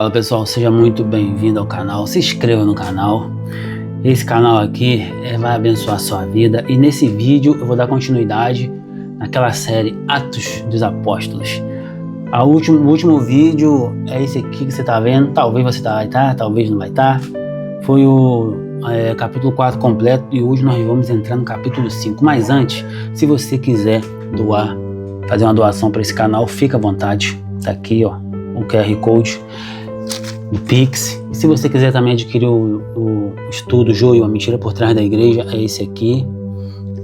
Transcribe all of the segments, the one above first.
Fala pessoal, seja muito bem-vindo ao canal, se inscreva no canal. Esse canal aqui vai abençoar a sua vida e nesse vídeo eu vou dar continuidade naquela série Atos dos Apóstolos. O último vídeo é esse aqui que você está vendo, talvez você vai estar, talvez não vai estar. Foi o capítulo 4 completo e hoje nós vamos entrar no capítulo 5. Mas antes, se você quiser doar, fazer uma doação para esse canal, fica à vontade. Tá aqui ó, o QR Code do Pix. E se você quiser também adquirir o estudo Joio, a Mentira por Trás da Igreja, é esse aqui,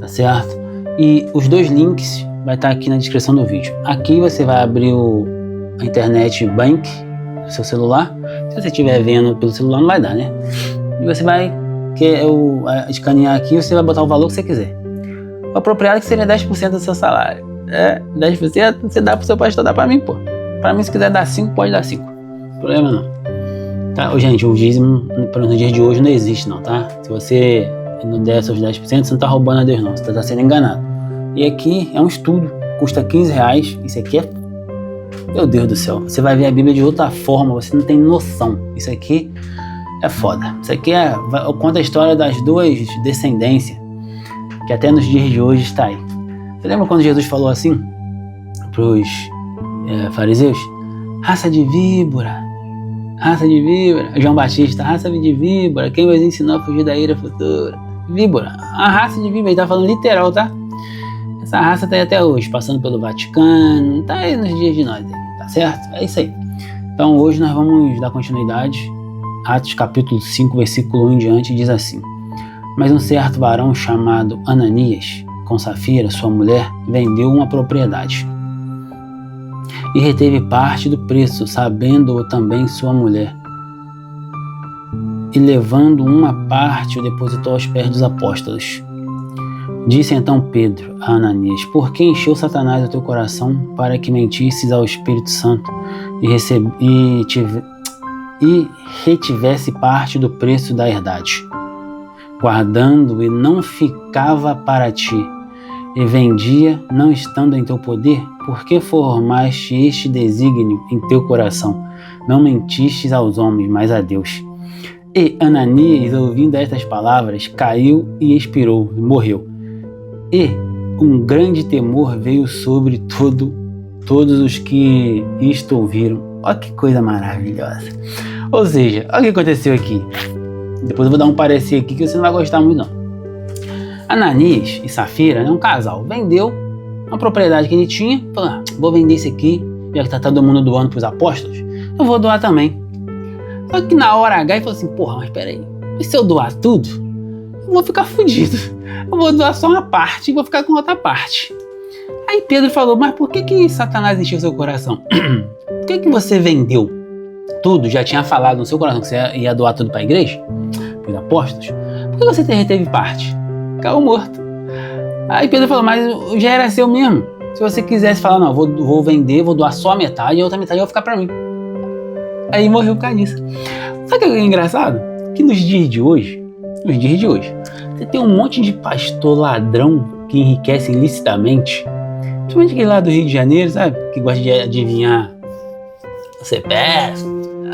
tá certo? E os dois links vai estar aqui na descrição do vídeo. Aqui você vai abrir a internet bank do seu celular. Se você estiver vendo pelo celular não vai dar, né? E você vai escanear aqui, você vai botar o valor que você quiser. O apropriado que seria 10% do seu salário. 10% você dá pro seu pastor, dá pra mim, pô. Pra mim, se quiser dar 5, pode dar 5. Problema não. Tá? Gente, o dízimo no dia de hoje não existe não, tá? Se você não der seus 10%, você não tá roubando a Deus não, você tá sendo enganado. E aqui é um estudo, custa R$15, isso aqui é... Meu Deus do céu, você vai ver a Bíblia de outra forma, você não tem noção. Isso aqui é foda. Isso aqui conta a história das duas descendências, que até nos dias de hoje está aí. Você lembra quando Jesus falou assim pros fariseus? Raça de víbora, João Batista, raça de víbora, quem vai ensinar a fugir da ira futura? Víbora, a raça de víbora, ele tá falando literal, tá? Essa raça tá aí até hoje, passando pelo Vaticano, tá aí nos dias de nós, tá certo? É isso aí. Então hoje nós vamos dar continuidade. Atos capítulo 5, versículo 1 em diante, diz assim: Mas um certo varão chamado Ananias, com Safira, sua mulher, vendeu uma propriedade e reteve parte do preço, sabendo-o também sua mulher. E levando uma parte, o depositou aos pés dos apóstolos. Disse então Pedro a Ananias: Por que encheu Satanás o teu coração para que mentisses ao Espírito Santo e retivesse parte do preço da herdade, guardando e não ficava para ti, e vendia, não estando em teu poder? Por que formaste este desígnio em teu coração? Não mentistes aos homens, mas a Deus. E Ananias, ouvindo estas palavras, caiu e expirou, e morreu. E um grande temor veio sobre todos os que isto ouviram. Olha que coisa maravilhosa. Ou seja, olha o que aconteceu aqui. Depois eu vou dar um parecer aqui que você não vai gostar muito não. Ananias e Safira, um casal, vendeu uma propriedade que ele tinha, falou: vou vender isso aqui, já que tá todo mundo doando pros apóstolos, eu vou doar também. Só que na hora H ele falou assim: porra, mas peraí, e se eu doar tudo, eu vou ficar fudido. Eu vou doar só uma parte e vou ficar com outra parte. Aí Pedro falou: mas por que Satanás encheu seu coração? Por que você vendeu tudo? Já tinha falado no seu coração que você ia doar tudo para a igreja, para os apóstolos. Por que você reteve parte? Caiu morto. Aí Pedro falou: mas já era seu mesmo. Se você quisesse falar: não, vou vender, vou doar só a metade e a outra metade vai ficar para mim. Aí morreu por causa disso. Sabe o que é engraçado? Que nos dias de hoje, você tem um monte de pastor ladrão que enriquece ilicitamente, principalmente aquele lá do Rio de Janeiro, sabe? Que gosta de adivinhar o CPF,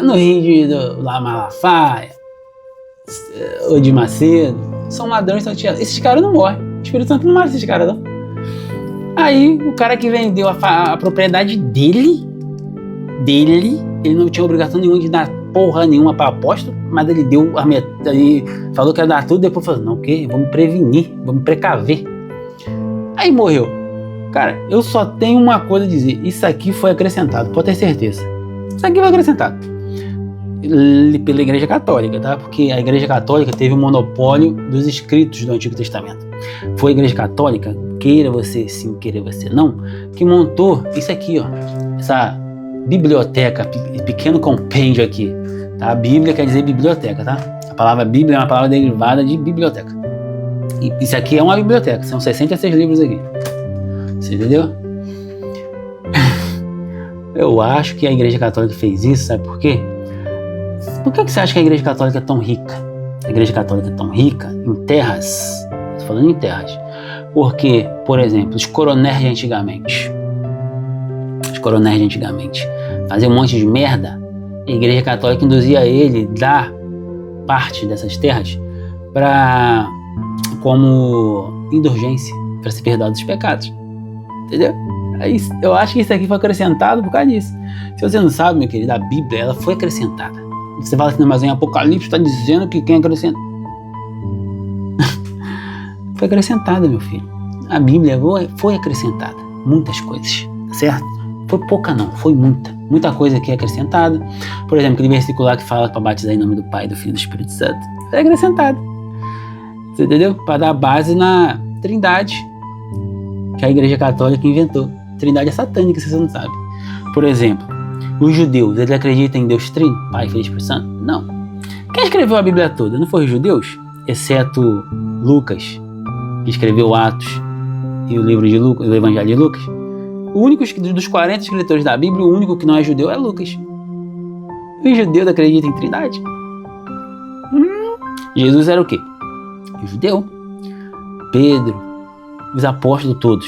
no Rio de Malafaia, ou de Macedo. São ladrões, esses caras não morrem. O Espírito Santo não mata esses caras, não. Aí o cara que vendeu a propriedade dele, ele não tinha obrigação nenhuma de dar porra nenhuma para apóstolo, mas ele deu a metade, falou que ia dar tudo, depois falou: não, o quê? Vamos prevenir, vamos precaver. Aí morreu. Cara, eu só tenho uma coisa a dizer: isso aqui foi acrescentado, pode ter certeza. Isso aqui foi acrescentado pela Igreja Católica, tá? Porque a Igreja Católica teve o monopólio dos escritos do Antigo Testamento. Foi a Igreja Católica, queira você sim, queira você não, que montou isso aqui, ó, essa biblioteca, pequeno compêndio aqui, tá? A Bíblia quer dizer biblioteca, tá? A palavra Bíblia é uma palavra derivada de biblioteca. E isso aqui é uma biblioteca, são 66 livros aqui. Você entendeu? Eu acho que a Igreja Católica fez isso, sabe por quê? Por que você acha que a Igreja Católica é tão rica? A Igreja Católica é tão rica em terras, estou falando em terras, porque, por exemplo, os coronéis de antigamente faziam um monte de merda A Igreja Católica induzia ele a dar parte dessas terras como indulgência, para se perdoar dos pecados. Entendeu? Eu acho que isso aqui foi acrescentado por causa disso. Se você não sabe, meu querido, a Bíblia ela foi acrescentada. Você fala assim, mas em Apocalipse está dizendo que quem acrescenta. Foi acrescentada, meu filho. A Bíblia foi acrescentada. Muitas coisas, certo? Foi pouca não, foi muita. Muita coisa aqui é acrescentada. Por exemplo, aquele versículo lá que fala para batizar em nome do Pai, do Filho e do Espírito Santo. É acrescentado. Você entendeu? Para dar base na Trindade que a Igreja Católica inventou. Trindade é satânica, se você não sabe. Por exemplo, os judeus, eles acreditam em Deus Trino, Pai, Filho e Espírito Santo? Não. Quem escreveu a Bíblia toda? Não foram os judeus? Exceto Lucas, que escreveu Atos e o livro de Lucas, o Evangelho de Lucas. O único dos 40 escritores da Bíblia, o único que não é judeu é Lucas. Os judeus acreditam em Trindade? Jesus era o quê? Judeu. Pedro, os apóstolos todos.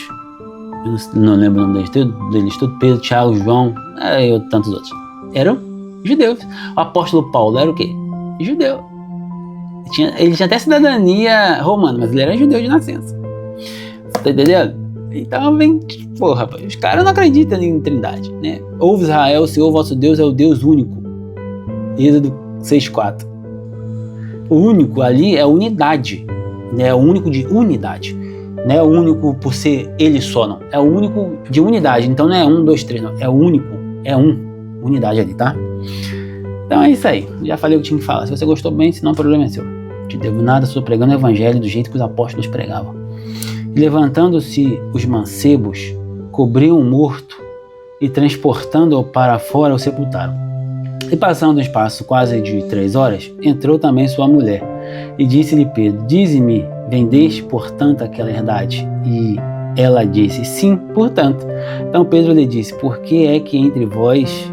Eu não lembro o nome deles todos. Pedro, Tiago, João, e tantos outros. Eram judeus. O apóstolo Paulo era o quê? Judeu. Ele tinha até cidadania romana, mas ele era judeu de nascença. Tá entendendo? Então vem, rapaz, os caras não acreditam em Trindade, né? Ouve Israel, o Senhor vosso Deus é o Deus único. Êxodo 6:4. O único ali é unidade, né? É o único de unidade. Não é o único por ser ele só, não. É o único de unidade. Então não é 1, 2, 3, não. É o único. É unidade ali, tá? Então é isso aí. Já falei o que tinha que falar. Se você gostou bem, senão o problema é seu. Te devo nada, estou pregando o evangelho do jeito que os apóstolos pregavam. E levantando-se os mancebos, cobriam o morto e transportando-o para fora o sepultaram. E passando um espaço quase de 3 horas, entrou também sua mulher. E disse-lhe Pedro, dize-me, vendeste, portanto, aquela herdade? E ela disse, sim, portanto. Então Pedro lhe disse, por que é que entre vós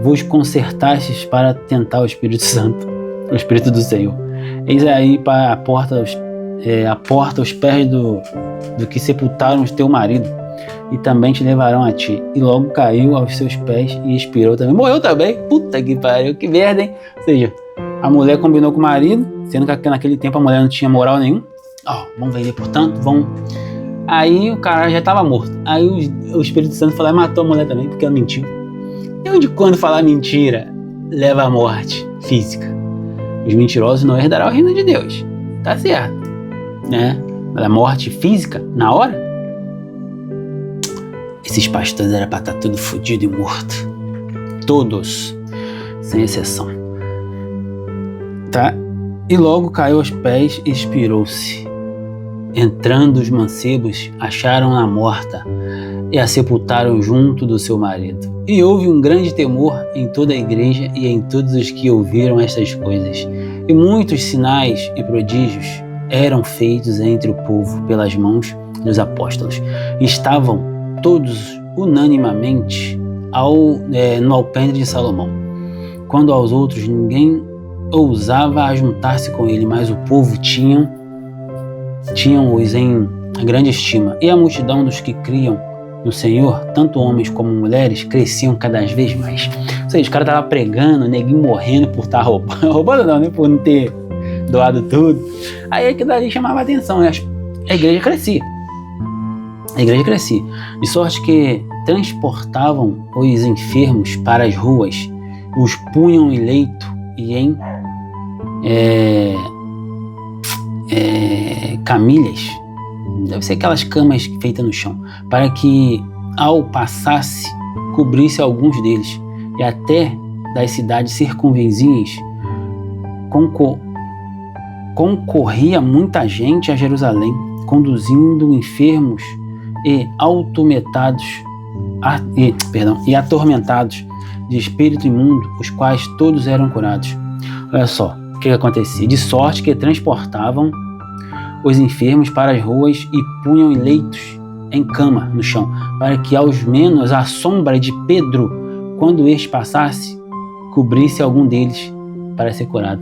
vos concertastes para tentar o Espírito Santo, o Espírito do Senhor? Eis aí para a porta os pés do que sepultaram o teu marido, e também te levarão a ti. E logo caiu aos seus pés e expirou também. Morreu também. Puta que pariu, que merda, hein? Ou seja, a mulher combinou com o marido, sendo que naquele tempo a mulher não tinha moral nenhum. Vamos vender, portanto, vamos. Aí o cara já estava morto. Aí o Espírito Santo falou, matou a mulher também, porque ela mentiu. E onde quando falar mentira, leva à morte física. Os mentirosos não herdarão o reino de Deus. Tá certo, né? Mas a morte física, na hora, esses pastores eram para estar tudo fodido e morto. Todos, sem exceção. Tá? E logo caiu aos pés e expirou-se. Entrando os mancebos, acharam-na morta e a sepultaram junto do seu marido. E houve um grande temor em toda a igreja e em todos os que ouviram estas coisas. E muitos sinais e prodígios eram feitos entre o povo pelas mãos dos apóstolos. Estavam todos unanimamente no alpendre de Salomão. Quando aos outros ninguém ousava ajuntar-se com ele, mas o povo tinham-os em grande estima. E a multidão dos que criam no Senhor, tanto homens como mulheres, cresciam cada vez mais. Ou seja, os caras estavam pregando, neguinho morrendo por estar roubando. Roubando não, né? Por não ter doado tudo. Aí aquilo ali chamava a atenção. A igreja crescia. De sorte que transportavam os enfermos para as ruas, os punham em leito e em camilhas, deve ser aquelas camas feitas no chão, para que ao passasse cobrisse alguns deles, e até das cidades circunvizinhas concorria muita gente a Jerusalém, conduzindo enfermos e atormentados de espírito imundo, os quais todos eram curados. Olha só o que acontecia, de sorte que transportavam os enfermos para as ruas e punham em leitos em cama no chão, para que ao menos a sombra de Pedro, quando este passasse, cobrisse algum deles para ser curado.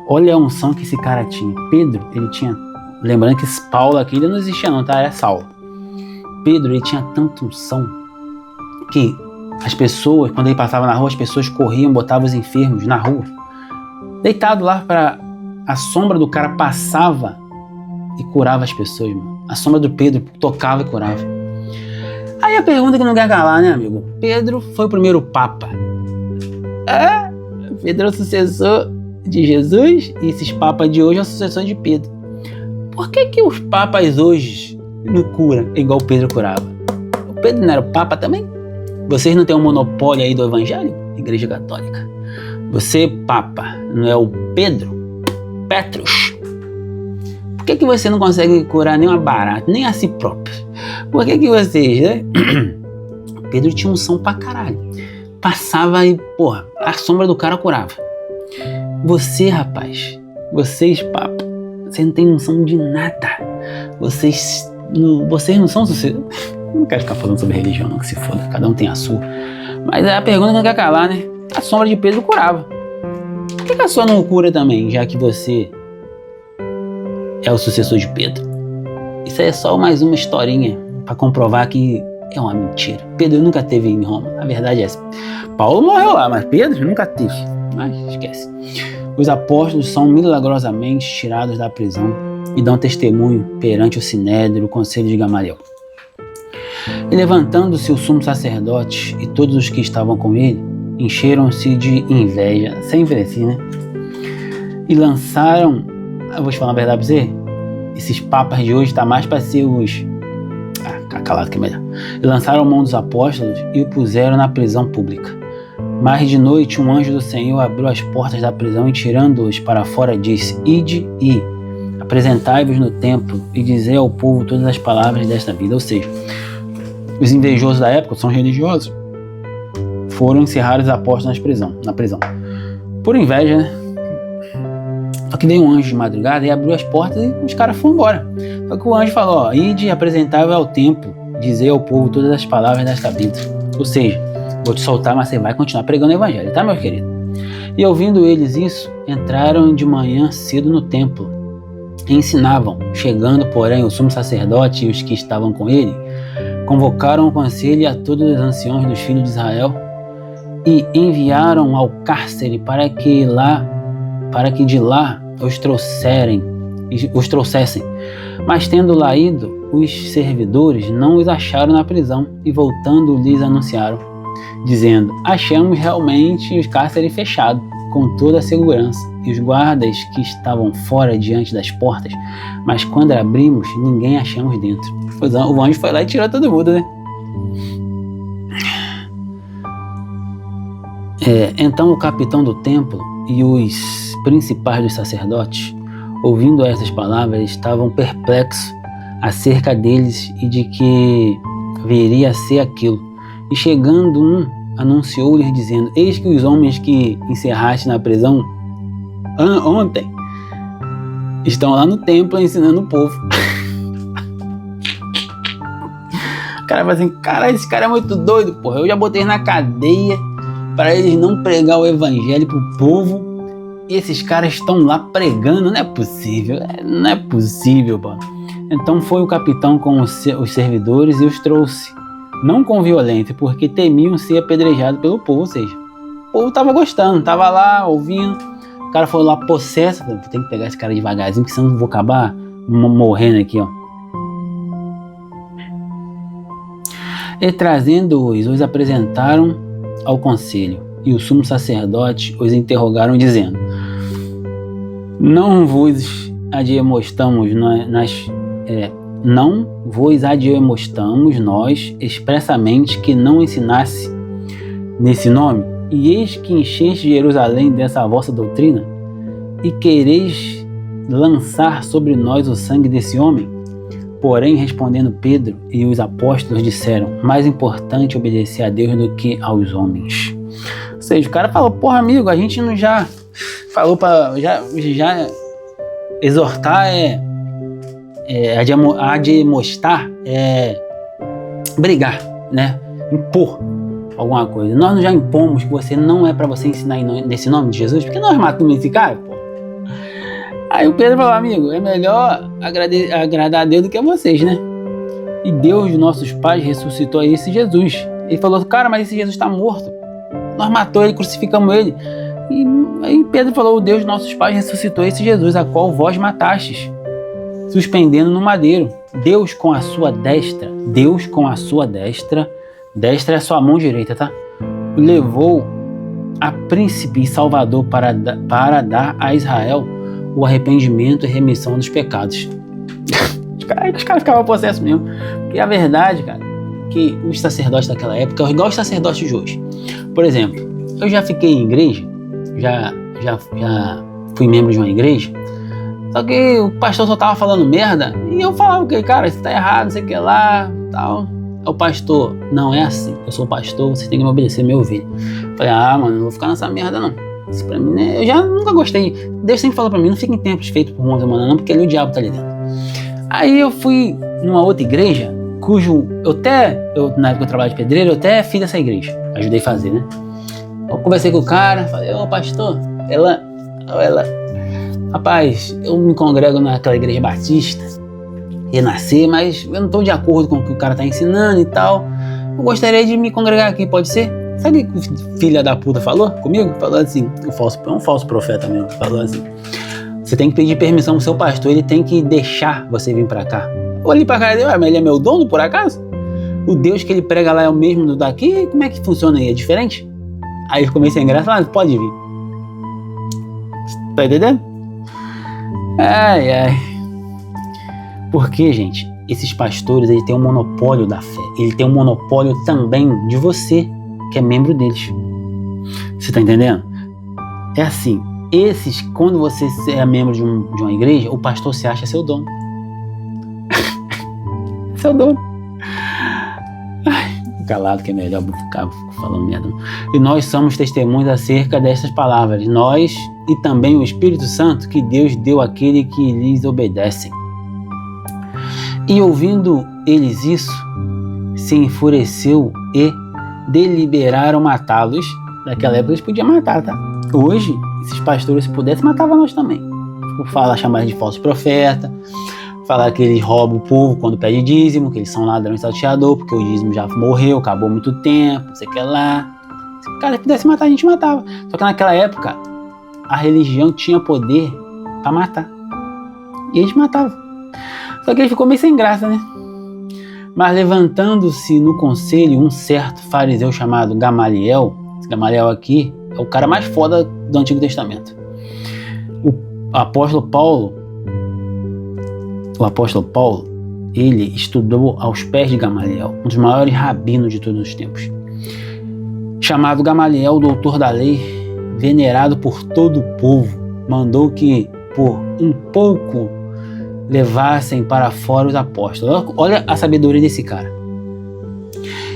Olha a unção que esse cara tinha. Pedro, ele tinha, lembrando que esse Paulo aqui ele não existia não, tá? Era Saulo. Pedro, ele tinha tanta unção que As pessoas, quando ele passava na rua, as pessoas corriam, botavam os enfermos na rua. Deitado lá, para a sombra do cara passava e curava as pessoas, mano. A sombra do Pedro tocava e curava. Aí a pergunta que não quer calar, né, amigo? Pedro foi o primeiro papa. Pedro é o sucessor de Jesus e esses papas de hoje é o sucessor de Pedro. Por que os papas hoje não curam igual o Pedro curava? O Pedro não era o papa também? Vocês não têm um monopólio aí do evangelho? Igreja Católica. Você, papa, não é o Pedro? Petrus. Por que você não consegue curar nem uma barata, nem a si próprio? Por que vocês, né? Pedro tinha unção pra caralho. Passava e, porra, a sombra do cara curava. Você, rapaz, vocês, papa, vocês não tem unção de nada. Vocês não são sucessos. Não quero ficar falando sobre religião, não, que se foda. Cada um tem a sua. Mas a pergunta não quer calar, né? A sombra de Pedro curava. Por que a sua não cura também, já que você é o sucessor de Pedro? Isso aí é só mais uma historinha para comprovar que é uma mentira. Pedro nunca teve em Roma. A verdade é essa. Paulo morreu lá, mas Pedro nunca teve. Mas esquece. Os apóstolos são milagrosamente tirados da prisão e dão testemunho perante o Sinédrio, o conselho de Gamaliel. E levantando-se o sumo sacerdote e todos os que estavam com ele, encheram-se de inveja, sempre assim, né? E lançaram, eu vou te falar a verdade pra você, esses papas de hoje tá mais para ser os... calado que é melhor. E lançaram mão dos apóstolos e o puseram na prisão pública. Mas de noite um anjo do Senhor abriu as portas da prisão e tirando-os para fora disse: Ide e apresentai-vos no templo e dizei ao povo todas as palavras desta vida. Ou seja, os invejosos da época, são religiosos, foram encerrar os apóstolos na prisão. Por inveja, né? Só que veio um anjo de madrugada e abriu as portas e os caras foram embora. Só que o anjo falou: Ide e apresentai-vos ao templo, dizei ao povo todas as palavras desta vida. Ou seja, vou te soltar, mas você vai continuar pregando o evangelho, tá, meu querido? E ouvindo eles isso, entraram de manhã cedo no templo e ensinavam. Chegando, porém, o sumo sacerdote e os que estavam com ele, convocaram o conselho a todos os anciãos dos filhos de Israel e enviaram ao cárcere para que de lá os trouxessem. Mas tendo lá ido, os servidores não os acharam na prisão e voltando lhes anunciaram, dizendo: achamos realmente os cárceres fechados, com toda a segurança, e os guardas que estavam fora diante das portas, mas quando abrimos, ninguém achamos dentro. O anjo foi lá e tirou todo mundo, né? Então o capitão do templo e os principais dos sacerdotes, ouvindo essas palavras, estavam perplexos acerca deles e de que viria a ser aquilo. E chegando um, anunciou-lhes dizendo: eis que os homens que encerraste na prisão ontem estão lá no templo ensinando o povo. O cara fala assim: cara, esse cara é muito doido, porra. Eu já botei na cadeia para eles não pregar o evangelho pro povo e esses caras estão lá pregando. Não é possível, pô. Então foi o capitão com os servidores e os trouxe, não com violência, porque temiam ser apedrejados pelo povo. Ou seja, o povo tava gostando, tava lá ouvindo. O cara foi lá possesso. Tem que pegar esse cara devagarzinho, porque senão eu vou acabar morrendo aqui, ó. E trazendo-os, os apresentaram ao conselho, e o sumo sacerdote os interrogaram, dizendo: não vos admoestamos nós expressamente que não ensinasse nesse nome? E eis que encheste Jerusalém dessa vossa doutrina, e quereis lançar sobre nós o sangue desse homem? Porém, respondendo Pedro e os apóstolos disseram: mais importante obedecer a Deus do que aos homens. Ou seja, o cara falou: porra, amigo, a gente não já falou para já exortar admoestar brigar, né? Impor alguma coisa. Nós já impomos que você não é para você ensinar nesse nome de Jesus, porque nós matamos esse cara, pô. Aí o Pedro falou: amigo, é melhor agradar a Deus do que a vocês, né? E Deus, nossos pais, ressuscitou a esse Jesus, Ele falou, cara, mas esse Jesus está morto. Nós matamos ele, crucificamos ele. E aí Pedro falou, o Deus de nossos pais ressuscitou esse Jesus, a qual vós matastes, suspendendo no madeiro. Deus com a sua destra, destra é a sua mão direita, tá? Levou a príncipe e salvador para dar a Israel o arrependimento e remissão dos pecados. Os caras ficavam possessos mesmo. Porque a verdade, cara, que os sacerdotes daquela época, igual os sacerdotes de hoje. Por exemplo, eu já fiquei em igreja, já fui membro de uma igreja, só que o pastor só tava falando merda, e eu falava que, cara, isso tá errado, não sei o que lá, tal. O pastor, não é assim, eu sou pastor, você tem que me obedecer, meu ovelha. Falei, mano, não vou ficar nessa merda não. Isso pra mim, né? Eu já nunca gostei. Deus sempre falou pra mim, não fique em templos feitos por mãos humanas não, porque ali o diabo tá ali dentro. Aí eu fui numa outra igreja, na época que eu trabalho de pedreiro, eu até fiz essa igreja, ajudei a fazer, né? Eu conversei com o cara, falei, pastor, rapaz, eu me congrego naquela igreja batista, renascer, mas eu não estou de acordo com o que o cara está ensinando e tal. Eu gostaria de me congregar aqui, pode ser? Sabe o que o filho da puta falou comigo? Falou assim, um falso profeta mesmo, falou assim, você tem que pedir permissão pro seu pastor, ele tem que deixar você vir pra cá. Eu olhei pra cara dele, mas ele é meu dono por acaso? O Deus que ele prega lá é o mesmo do daqui? Como é que funciona aí? É diferente? Aí eu comecei a engraçar, pode vir. Tá entendendo? Ai. Porque, gente, esses pastores, eles têm um monopólio da fé. Ele tem um monopólio também de você, que é membro deles. Você tá entendendo? É assim, quando você é membro de uma igreja, o pastor se acha seu dono. Seu dono. Calado que é melhor ficar falando merda. E nós somos testemunhas acerca destas palavras. Nós e também o Espírito Santo que Deus deu àquele que lhes obedecem. E ouvindo eles isso, se enfureceu e deliberaram matá-los. Naquela época eles podiam matar, tá? Hoje, esses pastores, se pudessem, matavam nós também. Por chamar eles de falso profeta, falar que eles roubam o povo quando pede dízimo, que eles são ladrões salteador, porque o dízimo já morreu, acabou há muito tempo, não sei o que lá. Se o cara pudesse matar, a gente matava. Só que naquela época, a religião tinha poder para matar. E eles matavam. Só que ele ficou meio sem graça, né? Mas levantando-se no conselho um certo fariseu chamado Gamaliel, esse Gamaliel aqui é o cara mais foda do Antigo Testamento. O apóstolo Paulo, ele estudou aos pés de Gamaliel, um dos maiores rabinos de todos os tempos. Chamado Gamaliel, doutor da lei, venerado por todo o povo, mandou que por um pouco levassem para fora os apóstolos. Olha a sabedoria desse cara.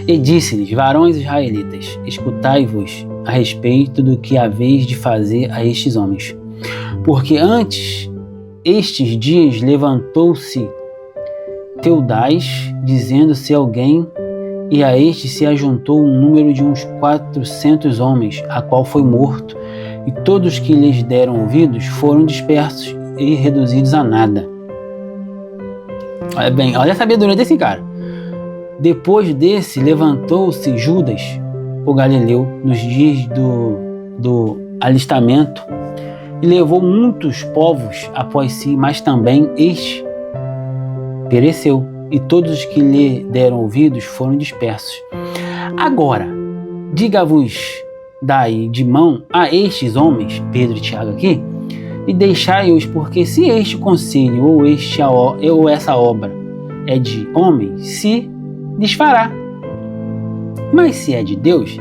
E disse-lhes, varões israelitas, escutai-vos a respeito do que haveis de fazer a estes homens. Porque antes estes dias levantou-se Teudais, dizendo-se alguém, e a este se ajuntou um número de uns 400 homens, a qual foi morto, e todos que lhes deram ouvidos foram dispersos e reduzidos a nada. Olha bem, olha a sabedoria desse cara. Depois desse, levantou-se Judas, o Galileu, nos dias do alistamento, e levou muitos povos após si, mas também este pereceu, e todos os que lhe deram ouvidos foram dispersos. Agora, diga-vos daí de mão a estes homens, Pedro e Tiago aqui, e deixai-os, porque se este conselho ou essa obra é de homem, se desfará. Mas se é de Deus,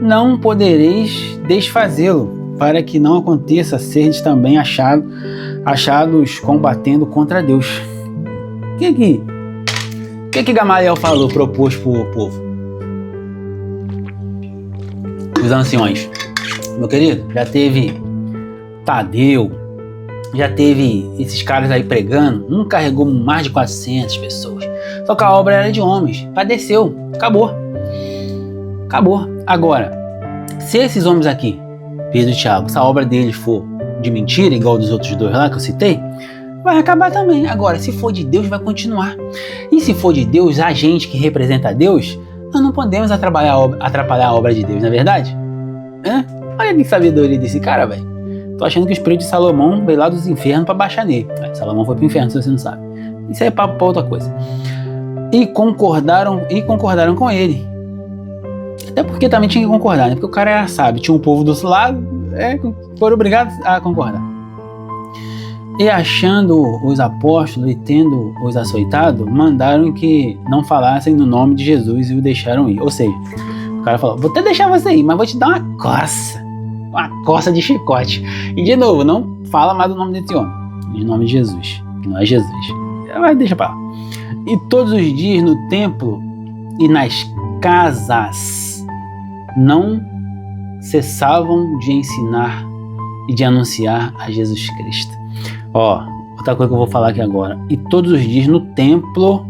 não podereis desfazê-lo, para que não aconteça serdes também achados combatendo contra Deus. O que Gamaliel falou, propôs para o povo? Os anciões. Meu querido, já teve Tadeu, já teve esses caras aí pregando, não carregou mais de 400 pessoas. Só que a obra era de homens, padeceu, acabou. Agora, se esses homens aqui, Pedro e Tiago, se a obra deles for de mentira, igual dos outros dois lá que eu citei, vai acabar também. Agora, se for de Deus, vai continuar. E se for de Deus, a gente que representa Deus nós não podemos atrapalhar a obra de Deus, não é verdade? Olha que sabedoria desse cara, velho. Tô achando que o espírito de Salomão veio lá dos infernos pra baixar nele. Salomão foi pro inferno, se você não sabe. Isso aí é papo pra outra coisa. E concordaram com ele. Até porque também tinha que concordar, né? Porque o cara era sábio, tinha um povo do outro lado, foram obrigados a concordar. E achando os apóstolos e tendo os açoitado, mandaram que não falassem no nome de Jesus e o deixaram ir. Ou seja, o cara falou, vou até deixar você ir, mas vou te dar uma coça de chicote. E de novo, não fala mais do nome desse homem, em nome de Jesus, que não é Jesus. Mas deixa pra lá. E todos os dias no templo e nas casas não cessavam de ensinar e de anunciar a Jesus Cristo. Outra coisa que eu vou falar aqui agora. E todos os dias no templo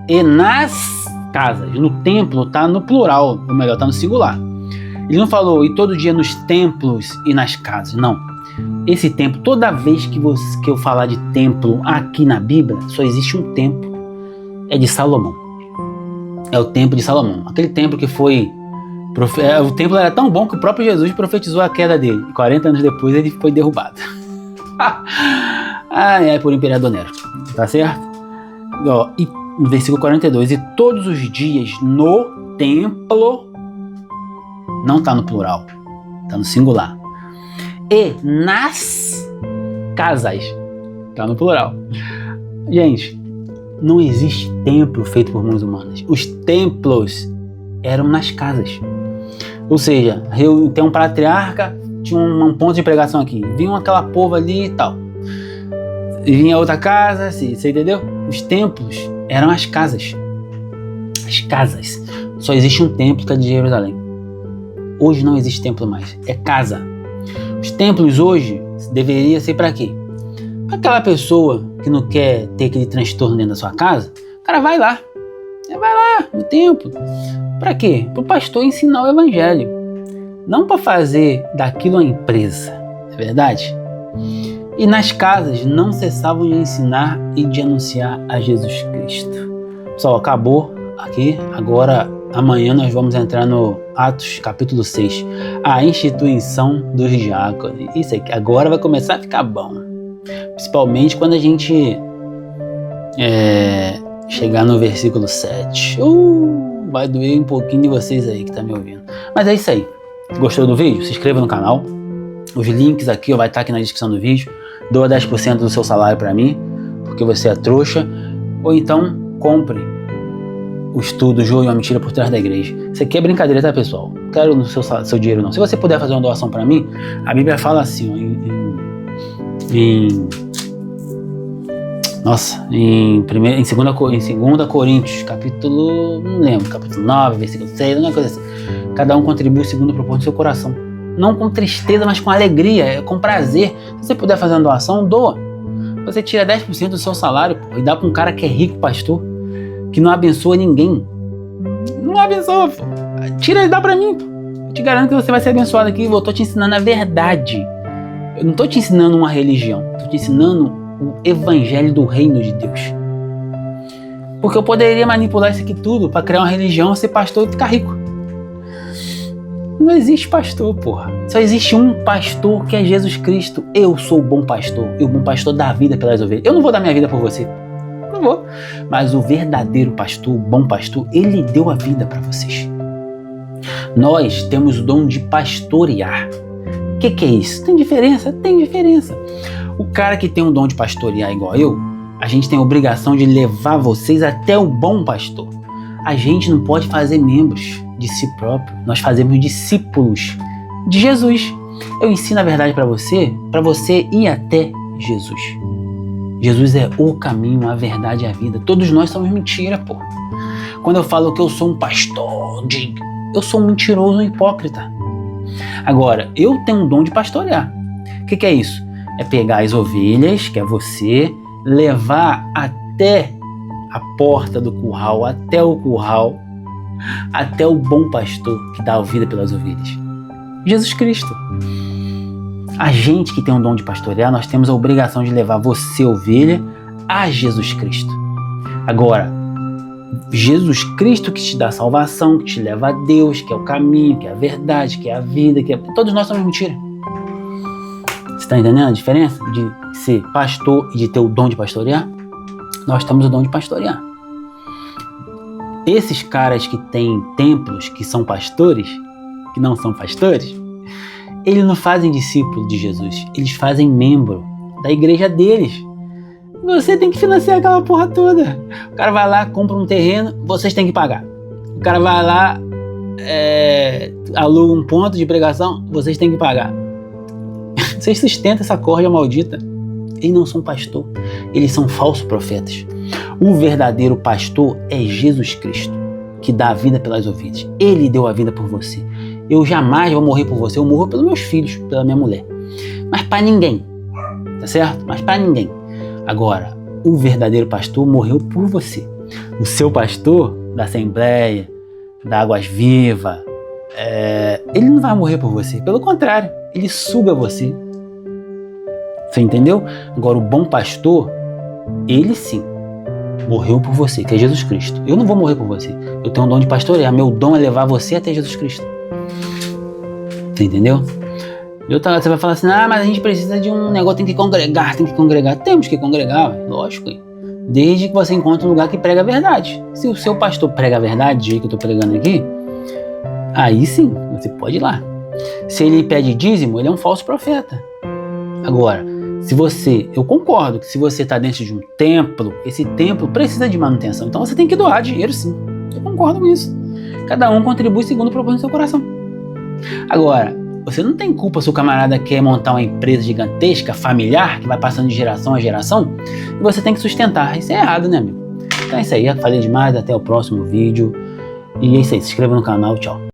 e nas casas. No templo tá no plural, ou melhor, tá no singular. Ele não falou e todo dia nos templos e nas casas, não. Esse templo, toda vez que eu falar de templo aqui na Bíblia, só existe um templo. É de Salomão. É o templo de Salomão. Aquele templo que foi... O templo era tão bom que o próprio Jesus profetizou a queda dele. E 40 anos depois ele foi derrubado. Por imperador Nero. Tá certo? E no versículo 42. E todos os dias no templo... Não tá no plural. Tá no singular. E nas casas. Tá no plural. Gente, não existe templo feito por mãos humanas. Os templos eram nas casas. Ou seja, tem um patriarca, tinha um ponto de pregação aqui. Vinha aquela povo ali e tal. E vinha outra casa, assim, você entendeu? Os templos eram as casas. As casas. Só existe um templo que é de Jerusalém. Hoje não existe templo mais. É casa. Os templos hoje deveria ser para quê? Para aquela pessoa que não quer ter aquele transtorno dentro da sua casa, o cara vai lá. Vai lá no templo. Para quê? Para o pastor ensinar o evangelho. Não para fazer daquilo uma empresa. É verdade? E nas casas não cessavam de ensinar e de anunciar a Jesus Cristo. Pessoal, acabou aqui. Agora, amanhã nós vamos entrar no Atos capítulo 6. A instituição dos diáconos. Isso aqui agora vai começar a ficar bom. Principalmente quando a gente chegar no versículo 7. Vai doer um pouquinho de vocês aí que tá me ouvindo. Mas é isso aí. Gostou do vídeo? Se inscreva no canal. Os links aqui vai estar aqui na descrição do vídeo. Doa 10% do seu salário para mim, porque você é trouxa. Ou então, compre o estudo Joio e uma Mentira por Trás da Igreja. Isso aqui é brincadeira, tá, pessoal? Não quero no seu dinheiro, não. Se você puder fazer uma doação para mim, a Bíblia fala assim, em 2 Coríntios, capítulo, não lembro, capítulo 9, versículo 6, uma coisa assim. Cada um contribui segundo o propósito do seu coração. Não com tristeza, mas com alegria, com prazer. Se você puder fazer uma doação, doa. Você tira 10% do seu salário, e dá para um cara que é rico, pastor, que não abençoa ninguém. Não abençoa, pô. Tira e dá para mim, pô. Eu te garanto que você vai ser abençoado aqui. Eu tô te ensinando a verdade. Eu não tô te ensinando uma religião. Tô te ensinando o evangelho do reino de Deus. Porque eu poderia manipular isso aqui tudo para criar uma religião, ser pastor e ficar rico. Não existe pastor, porra. Só existe um pastor que é Jesus Cristo. Eu sou o bom pastor. E o bom pastor dá a vida pelas ovelhas. Eu não vou dar minha vida por você. Não vou. Mas o verdadeiro pastor, o bom pastor, ele deu a vida para vocês. Nós temos o dom de pastorear. O que é isso? Tem diferença? Tem diferença. O cara que tem um dom de pastorear igual eu, a gente tem a obrigação de levar vocês até o bom pastor. A gente não pode fazer membros de si próprio. Nós fazemos discípulos de Jesus. Eu ensino a verdade para você ir até Jesus. Jesus é o caminho, a verdade e a vida. Todos nós somos mentira, pô. Quando eu falo que eu sou um pastor, eu sou um mentiroso, um hipócrita. Agora, eu tenho um dom de pastorear. O que é isso? É pegar as ovelhas, que é você, levar até a porta do curral, até o bom pastor que dá a vida pelas ovelhas. Jesus Cristo. A gente que tem um dom de pastorear, nós temos a obrigação de levar você, ovelha, a Jesus Cristo. Agora, Jesus Cristo que te dá salvação, que te leva a Deus, que é o caminho, que é a verdade, que é a vida, que é... Todos nós somos mentira. Você está entendendo a diferença de ser pastor e de ter o dom de pastorear? Nós temos o dom de pastorear. Esses caras que têm templos, que são pastores, que não são pastores, eles não fazem discípulo de Jesus, eles fazem membro da igreja deles. Você tem que financiar aquela porra toda. O cara vai lá, compra um terreno, vocês têm que pagar. O cara vai lá, aluga um ponto de pregação, vocês têm que pagar. Vocês sustentam essa corda maldita. Eles não são pastor, eles são falsos profetas. O verdadeiro pastor é Jesus Cristo, que dá a vida pelas ovelhas. Ele deu a vida por você. Eu jamais vou morrer por você, eu morro pelos meus filhos, pela minha mulher. Mas para ninguém, tá certo? Mas para ninguém. Agora, o verdadeiro pastor morreu por você. O seu pastor da Assembleia, da Águas Vivas, ele não vai morrer por você. Pelo contrário, ele suga você. Você entendeu? Agora, o bom pastor, ele sim, morreu por você, que é Jesus Cristo. Eu não vou morrer por você. Eu tenho um dom de pastorear. Meu dom é levar você até Jesus Cristo. Você entendeu? Você vai falar assim, mas a gente precisa de um negócio, tem que congregar. Temos que congregar, lógico. Desde que você encontre um lugar que prega a verdade. Se o seu pastor prega a verdade, do jeito que eu estou pregando aqui, aí sim, você pode ir lá. Se ele pede dízimo, ele é um falso profeta. Agora, eu concordo que se você está dentro de um templo, esse templo precisa de manutenção. Então você tem que doar dinheiro, sim. Eu concordo com isso. Cada um contribui segundo o propósito do seu coração. Agora, você não tem culpa se o camarada quer montar uma empresa gigantesca, familiar, que vai passando de geração a geração, e você tem que sustentar. Isso é errado, né, amigo? Então é isso aí. Eu falei demais. Até o próximo vídeo. E é isso aí. Se inscreva no canal. Tchau.